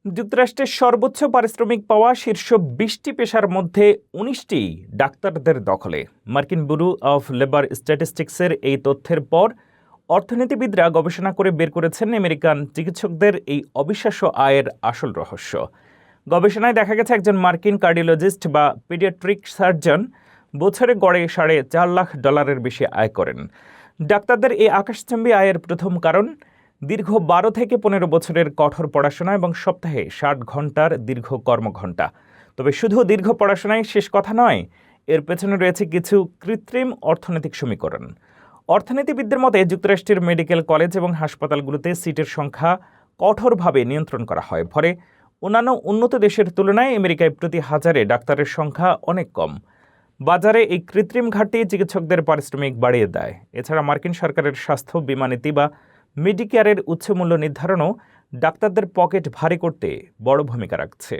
যুক্তরাষ্ট্রের সর্বোচ্চ পারিশ্রমিক পাওয়া শীর্ষ ২০টি পেশার মধ্যে ১৯টি ডাক্তারদের দখলে। মার্কিন ব্যুরো অফ লেবার স্ট্যাটিস্টিক্সের এই তথ্যের পর অর্থনীতিবিদরা গবেষণা করে বের করেছেন আমেরিকান চিকিৎসকদের এই অবিশ্বাস্য আয়ের আসল রহস্য। গবেষণায় দেখা গেছে একজন মার্কিন কার্ডিওলজিস্ট বা পিডিয়াট্রিক সার্জন বছরে গড়ে $৪.৫ লাখ বেশি আয় করেন। ডাক্তারদের এই আকাশচুম্বী আয়ের প্রথম কারণ দীর্ঘ ১২ থেকে ১৫ বছরের কঠোর পড়াশোনা এবং সপ্তাহে ৬০ ঘন্টার দীর্ঘ কর্মঘণ্টা। তবে শুধু দীর্ঘ পড়াশোনাই শেষ কথা নয়, এর পেছনে রয়েছে কিছু কৃত্রিম অর্থনৈতিক সমীকরণ। অর্থনীতিবিদদের মতে যুক্তরাষ্ট্রের মেডিকেল কলেজ এবং হাসপাতালগুলোতে সিটের সংখ্যা কঠোরভাবে নিয়ন্ত্রণ করা হয়। ফলে অন্যান্য উন্নত দেশের তুলনায় আমেরিকায় প্রতি হাজারে ডাক্তারের সংখ্যা অনেক কম। বাজারে এই কৃত্রিম ঘাটতি চিকিৎসকদের পারিশ্রমিক বাড়িয়ে দেয়। এছাড়া মার্কিন সরকারের স্বাস্থ্য বীমা নীতি বা মেডিকেয়ারের উচ্চ মূল্য নির্ধারণও ডাক্তারদের পকেট ভারী করতে বড় ভূমিকা রাখছে।